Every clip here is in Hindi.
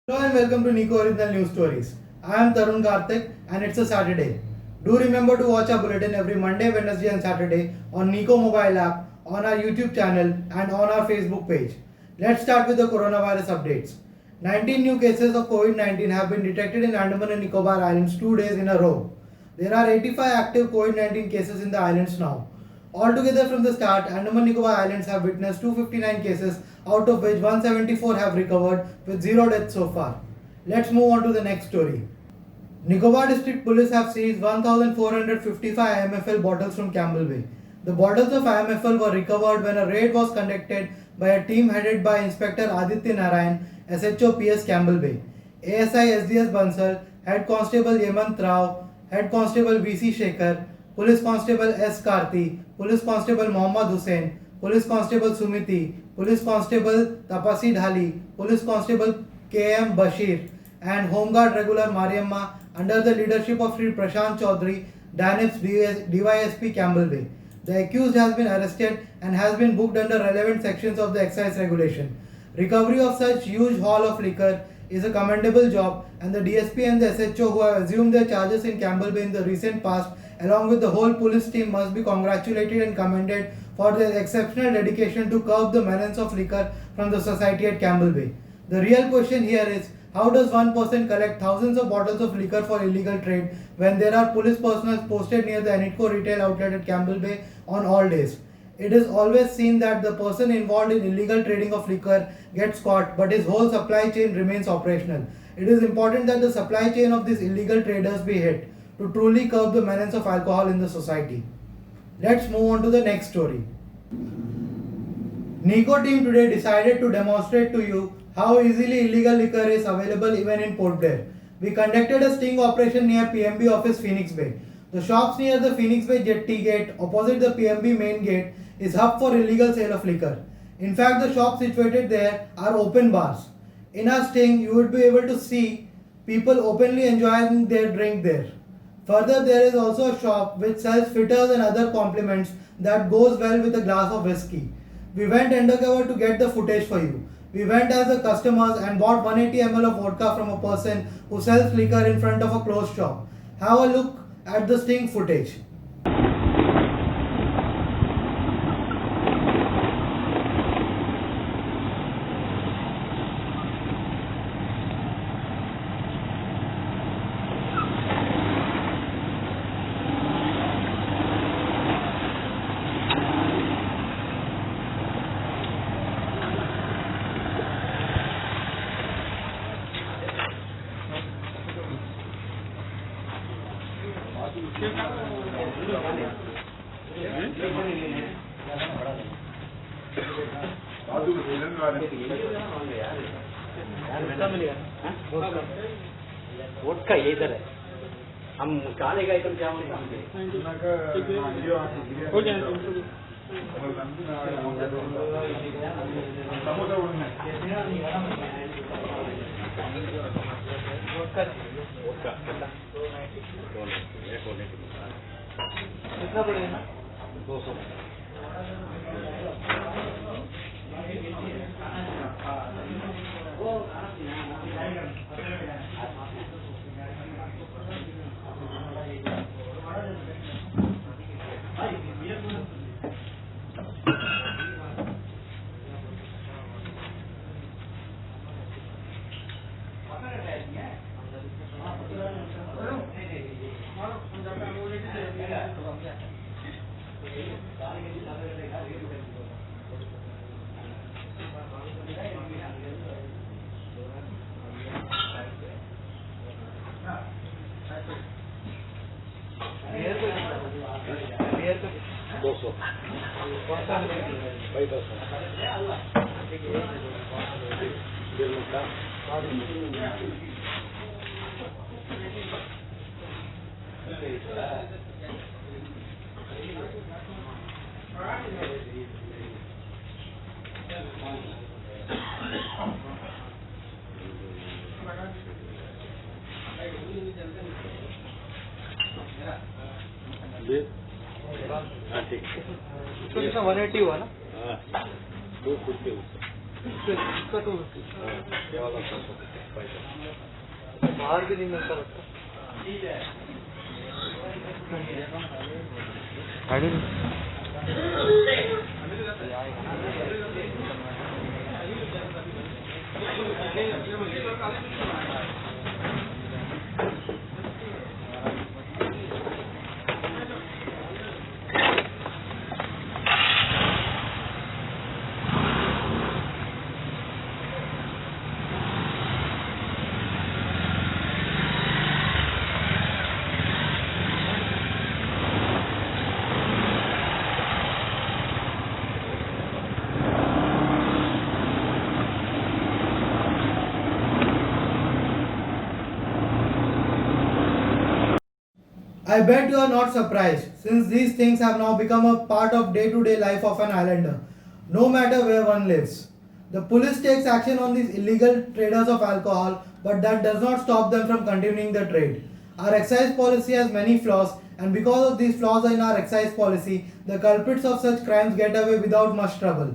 Hello and welcome to Nico Original News Stories. I am Tarun Karthik and it's a Saturday. Do remember to watch our bulletin every Monday, Wednesday and Saturday on Nico mobile app, on our YouTube channel and on our Facebook page. Let's start with the coronavirus updates. 19 new cases of COVID-19 have been detected in Andaman and Nicobar Islands 2 days in a row. There are 85 active COVID-19 cases in the islands now. Altogether from the start, Andaman Nicobar Islands have witnessed 259 cases, out of which 174 have recovered with 0 deaths so far. Let's move on to the next story. Nicobar District Police have seized 1,455 IMFL bottles from Campbell Bay. The bottles of IMFL were recovered when a raid was conducted by a team headed by Inspector Aditya Narayan, SHO PS Campbell Bay, ASI SDS Bansal, Head Constable Yemant Rao, Head Constable VC Shekhar, Police Constable S. Karti, Police Constable Mohammad Hussain, Police Constable Sumiti, Police Constable Tapasi Dhali, Police Constable K.M. Bashir, and Homeguard Regular Mariamma under the leadership of Sri Prashant Chaudhary, DANIPS DYSP Campbell Bay. The accused has been arrested and has been booked under relevant sections of the excise regulation. Recovery of such huge haul of liquor is a commendable job, and the DSP and the SHO who have assumed their charges in Campbell Bay in the recent past, along with the whole police team, must be congratulated and commended for their exceptional dedication to curb the menace of liquor from the society at Campbell Bay. The real question here is, how does one person collect thousands of bottles of liquor for illegal trade when there are police personnel posted near the Anitco retail outlet at Campbell Bay on all days? It is always seen that the person involved in illegal trading of liquor gets caught, but his whole supply chain remains operational. It is important that the supply chain of these illegal traders be hit to truly curb the menace of alcohol in the society. Let's move on to the next story. Nico team today decided to demonstrate to you how easily illegal liquor is available even in Port Blair. We conducted a sting operation near PMB office Phoenix Bay. The shops near the Phoenix Bay Jetty gate opposite the PMB main gate is hub for illegal sale of liquor. In fact, the shops situated there are open bars. In our sting, you would be able to see people openly enjoying their drink there. Further, there is also a shop which sells fritters and other compliments that goes well with a glass of whiskey. We went undercover to get the footage for you. We went as the customers and bought 180 ml of vodka from a person who sells liquor in front of a closed shop. Have a look at the sting footage. Vodka ये इधर है हम खाने का आइटम क्या कितना पड़ेगा 200 ठीक है 180 हुआ ना 250 इसका तो ये वाला पैसा बाहर भी नहीं मिलता लगता I bet you are not surprised, since these things have now become a part of day-to-day life of an islander, no matter where one lives. The police takes action on these illegal traders of alcohol, but that does not stop them from continuing the trade. Our excise policy has many flaws, and because of these flaws in our excise policy, the culprits of such crimes get away without much trouble,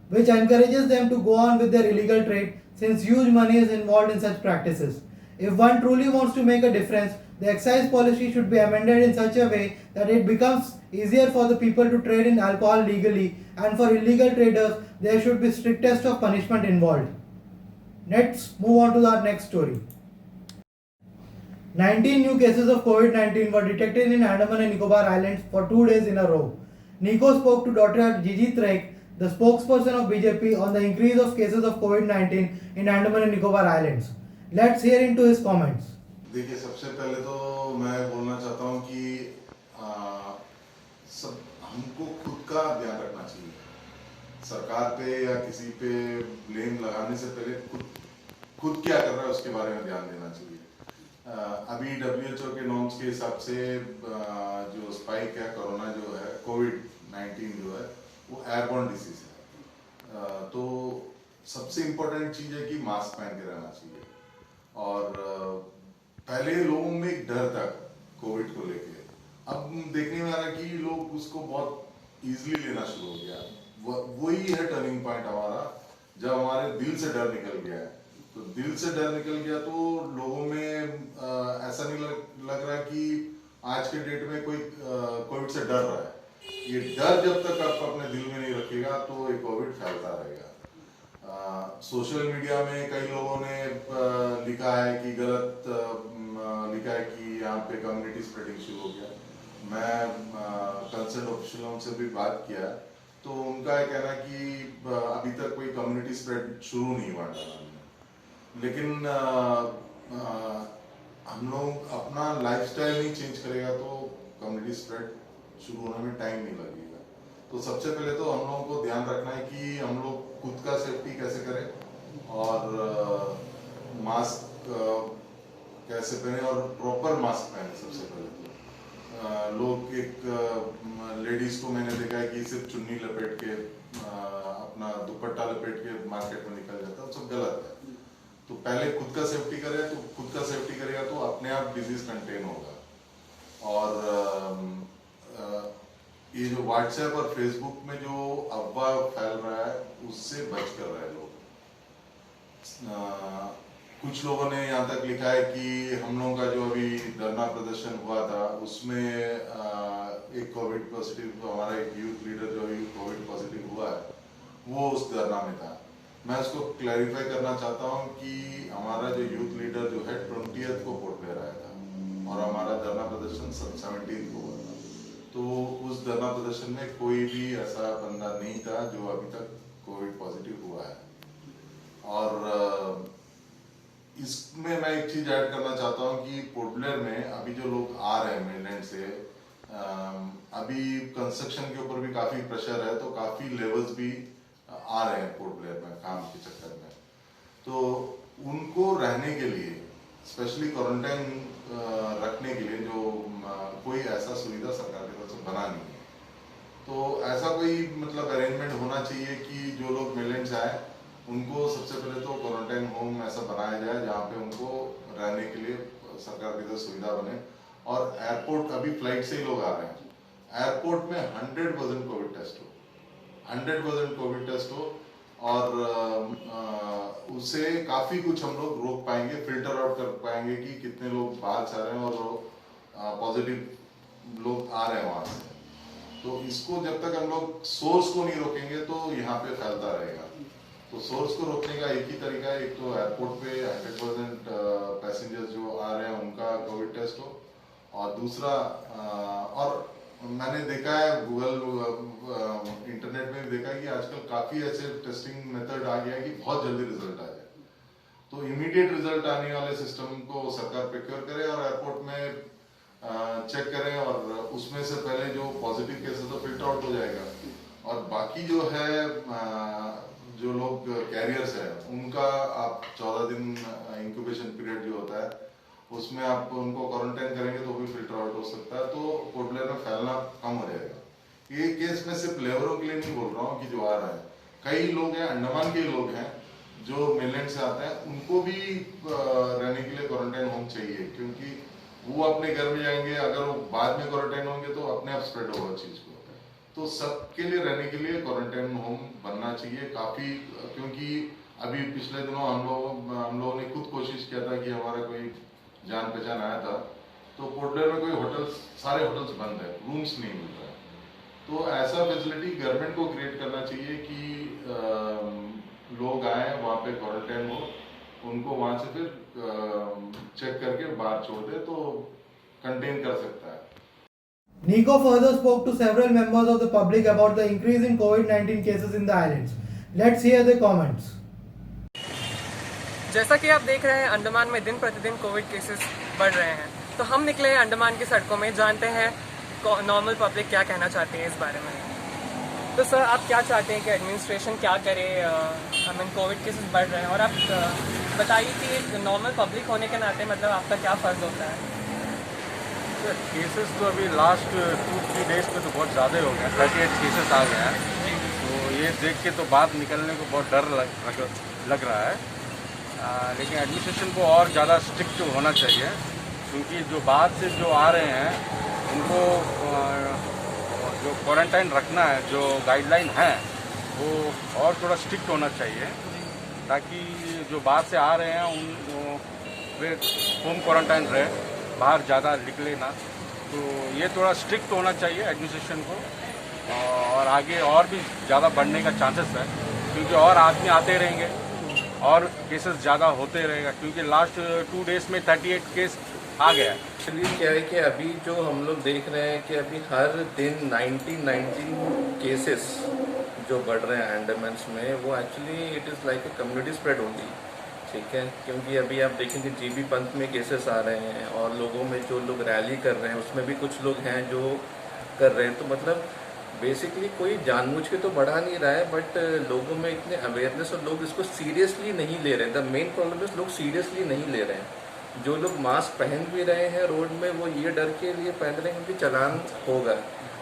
which encourages them to go on with their illegal trade since huge money is involved in such practices. If one truly wants to make a difference, the excise policy should be amended in such a way that it becomes easier for the people to trade in alcohol legally, and for illegal traders, there should be strictest of punishment involved. Let's move on to our next story. 19 new cases of COVID-19 were detected in Andaman and Nicobar Islands for 2 days in a row. Nico spoke to Dr. Gigi Trek, the spokesperson of BJP, on the increase of cases of COVID-19 in Andaman and Nicobar Islands. Let's hear into his comments. देखिए, सबसे पहले तो मैं बोलना चाहता हूँ कि सब हमको खुद का ध्यान रखना चाहिए। सरकार पे या किसी पे ब्लेम लगाने से पहले खुद क्या कर रहा है उसके बारे में ध्यान देना चाहिए। अभी WHO के नॉर्म्स के हिसाब से जो स्पाइक है कोरोना जो है कोविड-19 जो है वो एयरबॉर्न डिसीज है। तो सबसे इम्पोर्टेंट चीज़ है कि मास्क पहन के रहना चाहिए। और पहले लोगों में एक डर था कोविड को लेके, अब देखने में आ रहा है कि लोग उसको बहुत इजीली लेना शुरू हो गया। वही है टर्निंग पॉइंट हमारा, जब हमारे दिल से डर निकल गया है। तो दिल से डर निकल गया तो लोगों में ऐसा नहीं लग रहा कि आज के डेट में कोई कोविड से डर रहा है। ये डर जब तक आप अपने दिल में नहीं रखिएगा तो ये कोविड फैलता रहेगा। सोशल मीडिया में कई लोगों ने लिखा है कि गलत लिखा है कि यहाँ पे कम्युनिटी स्प्रेडिंग शुरू हो गया। मैं कंसर्न ऑफिशियलों से भी बात किया तो उनका ये कहना है कि अभी तक कोई कम्युनिटी स्प्रेड शुरू नहीं हुआ है। लेकिन हम लोग अपना लाइफस्टाइल नहीं चेंज करेगा तो कम्युनिटी स्प्रेड शुरू होने में टाइम नहीं लगेगा। तो सबसे पहले तो हम लोगों को ध्यान रखना है कि हम लोग खुद का सेफ्टी कैसे करें और मास्क कैसे पहने और प्रॉपर मास्क पहने। सबसे पहले तो लोग एक लेडीज को मैंने देखा है कि सिर्फ चुन्नी लपेट के अपना दुपट्टा लपेट के मार्केट में निकल जाता है, सब गलत है। तो पहले खुद का सेफ्टी करें, तो खुद का सेफ्टी करेगा तो अपने आप डिजीज कंटेन होगा। और ये जो व्हाट्सएप और फेसबुक में जो अफवाह फैल रहा है उससे बच कर रहे लोग। कुछ लोगों ने यहाँ तक लिखा है कि हम लोगों का जो अभी धरना प्रदर्शन हुआ था उसमें एक कोविड पॉजिटिव हमारा एक यूथ लीडर जो अभी कोविड पॉजिटिव हुआ है वो उस धरना में था। मैं उसको क्लैरिफाई करना चाहता हूँ कि हमारा जो यूथ लीडर जो है 20th को पोर्ट ब्लेयर आया था और हमारा धरना प्रदर्शन 17th को हुआ था। तो उस धरना प्रदर्शन में कोई भी ऐसा बंदा नहीं था जो अभी तक कोविड पॉजिटिव हुआ है। और इसमें मैं एक चीज ऐड करना चाहता हूँ कि पोर्ट ब्लेयर में अभी जो लोग आ रहे हैं मेनलैंड से, अभी कंस्ट्रक्शन के ऊपर भी काफी प्रेशर है तो काफी लेवल्स भी आ रहे हैं पोर्ट ब्लेयर में काम के चक्कर में। तो उनको रहने के लिए स्पेशली क्वारंटाइन रखने के लिए जो कोई ऐसा सुविधा सरकार की तरफ से बना नहीं है, तो ऐसा कोई मतलब अरेंजमेंट होना चाहिए कि जो लोग मेनलैंड से आए उनको सबसे पहले तो क्वारंटाइन होम ऐसा बनाया जाए जहाँ पे उनको रहने के लिए सरकार की तरफ सुविधा बने। और एयरपोर्ट अभी फ्लाइट से ही लोग आ रहे हैं, एयरपोर्ट में 100% कोविड टेस्ट हो, 100% कोविड टेस्ट हो और उससे काफी कुछ हम लोग रोक पाएंगे, फिल्टर आउट कर पाएंगे कि कितने लोग बाहर से आ रहे हैं और पॉजिटिव लोग आ रहे हैं वहां से। तो इसको जब तक हम लोग सोर्स को नहीं रोकेंगे तो यहाँ पे फैलता रहेगा। तो सोर्स को रोकने का एक ही तरीका है, एक तो एयरपोर्ट पे 100% पैसेंजर्स जो आ रहे हैं उनका कोविड टेस्ट हो, और दूसरा और मैंने देखा है गूगल इंटरनेट में भी देखा है कि आजकल काफी ऐसे टेस्टिंग मेथड आ गया है कि बहुत जल्दी रिजल्ट आ जाए। तो इमीडिएट रिजल्ट आने वाले सिस्टम को सरकार प्रिक्योर करे और एयरपोर्ट में चेक करें, और उसमें से पहले जो पॉजिटिव केसेस तो फिल्टर आउट हो जाएगा, और बाकी जो है जो लोग कैरियर्स है उनका आप 14 दिन इंक्यूबेशन पीरियड जो होता है उसमें आप उनको क्वारंटाइन करेंगे तो भी फिल्टर आउट हो सकता है, तो पोर्ट ब्लेयर में फैलना कम हो जाएगा। ये केस में सिर्फ लेबरों के लिए नहीं बोल रहा हूँ कि जो आ रहा है, कई लोग हैं अंडमान के लोग हैं जो मेनलैंड से आते हैं, उनको भी रहने के लिए क्वारंटाइन होम चाहिए, क्योंकि वो अपने घर में जाएंगे, अगर वो बाद में क्वारंटाइन होंगे तो अपने आप स्प्रेड होगा चीज को। तो सबके लिए रहने के लिए क्वारंटाइन होम बनना चाहिए काफी, क्योंकि अभी पिछले दिनों हम लोगों ने खुद कोशिश किया था कि हमारा कोई जान पहचान आया था, तो पोर्ट ब्लेयर में कोई होटल्स, सारे होटल्स बंद है, रूम्स नहीं मिल रहा है। तो ऐसा फैसिलिटी गवर्नमेंट को क्रिएट करना चाहिए कि लोग आए वहाँ पे क्वारंटाइन हो, उनको वहां से फिर चेक करके बाहर छोड़ दे तो कंटेन कर सकता है। Nico further spoke to several members of the public about the increase in COVID-19 cases in the islands. Let's hear their comments. जैसा कि आप देख रहे हैं अंडमान में दिन प्रतिदिन कोविड केसेस बढ़ रहे हैं, तो हम निकले हैं अंडमान की सड़कों में, जानते हैं नॉर्मल पब्लिक क्या कहना चाहती है इस बारे में। तो सर आप क्या चाहते हैं कि एडमिनिस्ट्रेशन क्या करे? कोविड केसेस बढ़ रहे हैं और आप बताइए कि एक नॉर्मल पब्लिक होने के नाते मतलब आपका क्या फ़र्ज होता है? सर केसेस तो अभी लास्ट 2-3 डेज में तो बहुत ज़्यादा हो गए, 38 केसेस आ गए हैं। तो ये देख के तो बाहर निकलने को बहुत डर लग रहा है, लेकिन एडमिनिस्ट्रेशन को और ज़्यादा स्ट्रिक्ट होना चाहिए, क्योंकि जो बाहर से जो आ रहे हैं उनको जो क्वारंटाइन रखना है, जो गाइडलाइन है वो और थोड़ा स्ट्रिक्ट होना चाहिए, ताकि जो बाहर से आ रहे हैं वे होम क्वारंटाइन रहे, बाहर ज़्यादा निकले ना। तो ये थोड़ा स्ट्रिक्ट होना चाहिए एडमिनिस्ट्रेशन को, और आगे और भी ज़्यादा बढ़ने का चांसेस है, क्योंकि और आदमी आते रहेंगे और केसेस ज़्यादा होते रहेगा, क्योंकि लास्ट 2 डेज में 38 केस आ गया। एक्चुअली क्या है कि अभी जो हम लोग देख रहे हैं कि अभी हर दिन 19 केसेस जो बढ़ रहे हैं अंडमान में, वो actually it is like a community spread only, ठीक है। क्योंकि अभी आप देखेंगे जीबी पंथ में केसेस आ रहे हैं, और लोगों में जो लोग रैली कर रहे हैं उसमें भी कुछ लोग हैं जो कर रहे हैं। तो मतलब बेसिकली कोई जानबूझ के तो बढ़ा नहीं रहा है, बट लोगों में इतने अवेयरनेस और लोग इसको सीरियसली नहीं ले रहे हैं। द मेन प्रॉब्लम इज लोग सीरियसली नहीं ले रहे हैं। जो लोग मास्क पहन भी रहे हैं रोड में, वो ये डर के लिए पहन रहे हैं कि चालान होगा।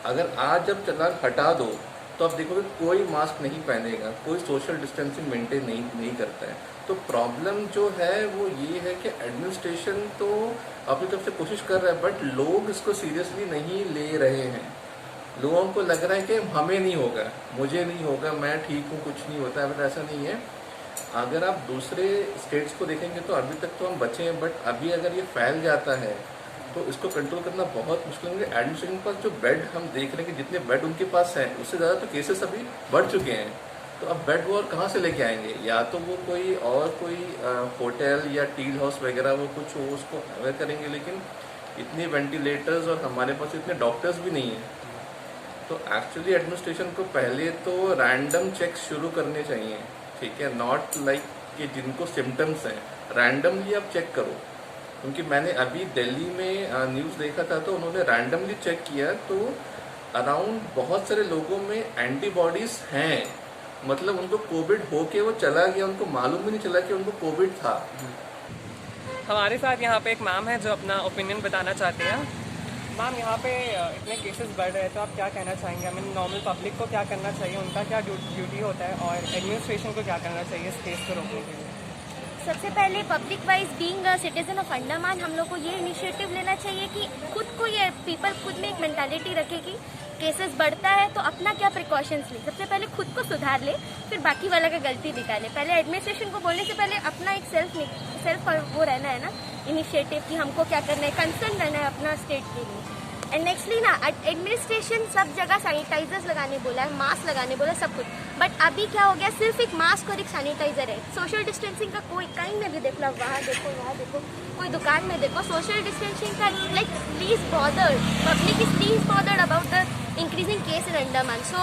अगर आज जब चालान हटा दो तो आप देखोगे कोई मास्क नहीं पहनेगा, कोई सोशल डिस्टेंसिंग मेंटेन नहीं करता है। तो प्रॉब्लम जो है वो ये है कि एडमिनिस्ट्रेशन तो अपनी तरफ से कोशिश कर रहा है, बट लोग इसको सीरियसली नहीं ले रहे हैं। लोगों को लग रहा है कि हमें नहीं होगा, मुझे नहीं होगा, मैं ठीक हूँ, कुछ नहीं होता है, बट ऐसा नहीं है। अगर आप दूसरे स्टेट्स को देखेंगे तो अभी तक तो हम बचे हैं, बट अभी अगर ये फैल जाता है तो इसको कंट्रोल करना बहुत मुश्किल है। एडमिनिस्ट्रेशन के पास जो बेड हम देख रहे हैं कि जितने बेड उनके पास हैं, उससे ज़्यादा तो केसेस अभी बढ़ चुके हैं। तो अब बेड वो और कहाँ से लेके आएंगे? या तो वो कोई होटल या टील हाउस वगैरह वो कुछ वो उसको अवेयर करेंगे, लेकिन इतने वेंटिलेटर्स और हमारे पास इतने डॉक्टर्स भी नहीं हैं। तो एक्चुअली एडमिनिस्ट्रेशन को पहले तो रैंडम चेक्स शुरू करने चाहिए, ठीक है। नॉट लाइक कि जिनको सिम्टम्स हैं रैंडमली आप चेक करो, क्योंकि मैंने अभी दिल्ली में न्यूज़ देखा था तो उन्होंने रैंडमली चेक किया तो अराउंड बहुत सारे लोगों में एंटीबॉडीज़ हैं, मतलब उनको कोविड होके वो चला गया, उनको मालूम भी नहीं चला कि उनको कोविड था। हमारे साथ यहाँ पे एक मैम है जो अपना ओपिनियन बताना चाहते हैं। मैम, यहाँ पे इतने केसेस बढ़ रहे हैं तो आप क्या कहना चाहेंगे? नॉर्मल पब्लिक को क्या करना चाहिए, उनका क्या ड्यूटी होता है, और एडमिनिस्ट्रेशन को क्या करना चाहिए इस केस को रोकने के लिए? सबसे पहले public wise being a citizen of Andaman हम लोग को ये इनिशिएटिव लेना चाहिए कि खुद को ये पीपल खुद में एक मेंटालिटी रखे कि केसेस बढ़ता है तो अपना क्या प्रिकॉशंस ले, सबसे पहले खुद को सुधार ले, फिर बाकी वाला का गलती निकाले। पहले एडमिनिस्ट्रेशन को बोलने से पहले अपना एक सेल्फ वो रहना है ना, इनिशिएटिव कि हमको क्या करना है, कंसर्न रहना है अपना स्टेट के लिए। एंड नेक्स्टली ना, एडमिनिस्ट्रेशन सब जगह सैनिटाइजर्स लगाने बोला है, मास्क लगाने बोला, सब कुछ, बट अभी क्या हो गया, सिर्फ एक मास्क और एक सैनिटाइजर है। सोशल डिस्टेंसिंग का कोई कहीं में भी देख लो, वहाँ देखो, कोई दुकान में देखो, सोशल डिस्टेंसिंग का like please bothered, public is please bothered about the increasing case in Andaman. So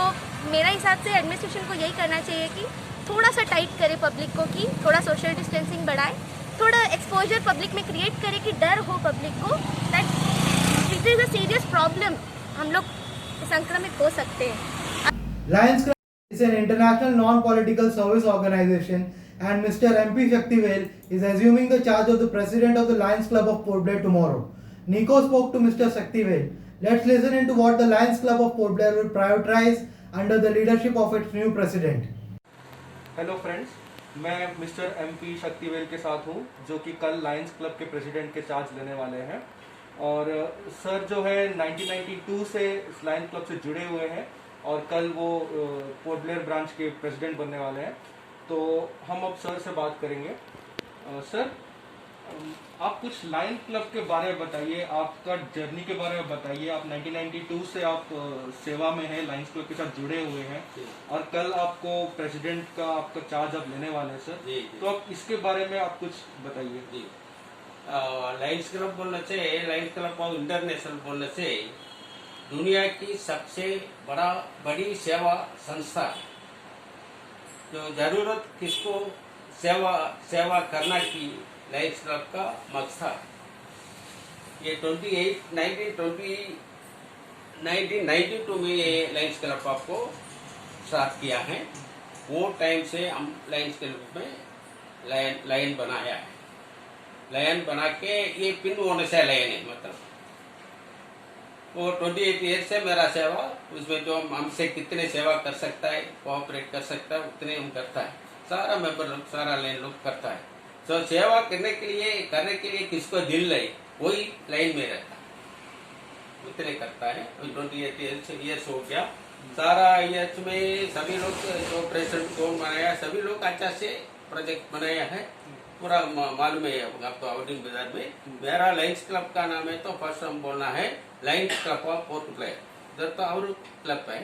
मेरा हिसाब से एडमिनिस्ट्रेशन को यही करना चाहिए कि थोड़ा सा टाइट करे पब्लिक को, कि थोड़ा सोशल डिस्टेंसिंग बढ़ाए, थोड़ा एक्सपोजर पब्लिक में क्रिएट करे कि डर हो पब्लिक को that it is a serious problem, हम लोग संक्रमित हो सकते हैं। Lions Club is an international non-political service organization, and Mr. MP Shaktivel is assuming the charge of the president of the Lions Club of Port Blair tomorrow. Nico spoke to Mr. Shaktivel. Let's listen into what the Lions Club of Port Blair will prioritize under the leadership of its new president. Hello friends, मैं मिस्टर MP शक्तिवेल के साथ हूँ, जो कि कल लायंस क्लब के प्रेसिडेंट के चार्ज लेने वाले हैं। और सर जो है 1992 से इस लायंस क्लब से जुड़े हुए हैं और कल वो पोर्ट ब्लेयर ब्रांच के प्रेसिडेंट बनने वाले हैं। तो हम अब सर से बात करेंगे। सर, आप कुछ लायंस क्लब के बारे में बताइए, आपका जर्नी के बारे में बताइए। आप 1992 से आप सेवा में हैं, लायंस क्लब के साथ जुड़े हुए हैं और कल आपको प्रेसिडेंट का आपका चार्ज आप लेने वाले हैं सर। तो आप इसके बारे में आप कुछ बताइए। लायंस क्लब बोलने से, लायंस क्लब ऑफ इंटरनेशनल बोलने से दुनिया की सबसे बड़ी सेवा संस्था है, जो जरूरत किसको सेवा करना की लायंस क्लब का मकसद है। ये 1992 में ये लायंस क्लब आपको स्टार्ट किया है। वो टाइम से हम लायंस क्लब में लायन बनाया है। लायन बना के ये पिन होने से लायन है, मतलब वो 28 ईयर से मेरा सेवा, उसमें जो हमसे कितने सेवा कर सकता है, कोऑपरेट कर सकता है, उतने हम करता है। सारा मेंबर लोग, सारा लाइन लोग करता है। तो सेवा करने के लिए किसको दिल लगे वही लाइन में रहता है, उतने करता है। 28 ईयर्स हो गया, सारा ईयर्स में सभी लोग जो प्रेसिडेंट कौन बनाया, सभी लोग अच्छा से प्रोजेक्ट बनाया है, पूरा मालूम है आपको। आउटिंग बाजार में मेरा लायंस क्लब का नाम है, तो फर्स्ट हम बोलना है Lions club of port Blair. इधर तो और क्लब है,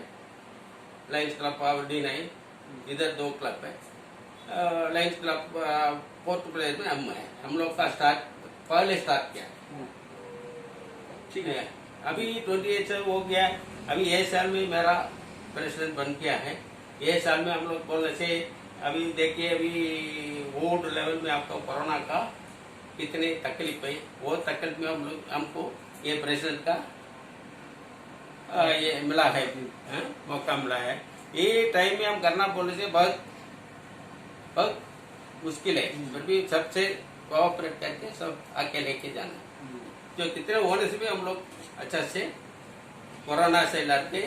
लायंस क्लब ऑफ D9, इधर 2 क्लब है। लायंस क्लब पोर्ट ब्लेयर में हम लोग का पहले स्टार्ट किया, ठीक है। अभी 28 से हो गया, अभी ये साल में मेरा प्रेसिडेंट बन गया है। ये साल में हम लोग बोलने से अभी देखिए, अभी वार्ड लेवल में आपको कोरोना का कितनी तकलीफ है, वो तकलीफ में हमको ये प्रेसिडेंट का ये मिला है, मौका मिला है। ये टाइम में हम करना बोलने से बहुत मुश्किल है, फिर भी सबसे कोऑपरेट करके सब आके लेके जाना, जो कितने होने से भी हम लोग अच्छा से कोरोना से लड़के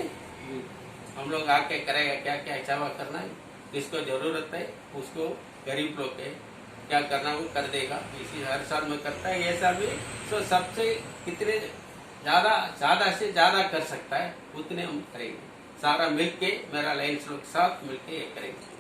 हम लोग आके करेगा। क्या क्या सेवा करना है, जिसको जरूरत है उसको, गरीब लोग है क्या करना वो कर देगा। इसी हर साल में करता है, ये साल भी तो सबसे कितने ज्यादा से ज्यादा कर सकता है उतने हम करेंगे। सारा मिलके, मेरा लायंस लोग साथ मिलके ये करेंगे।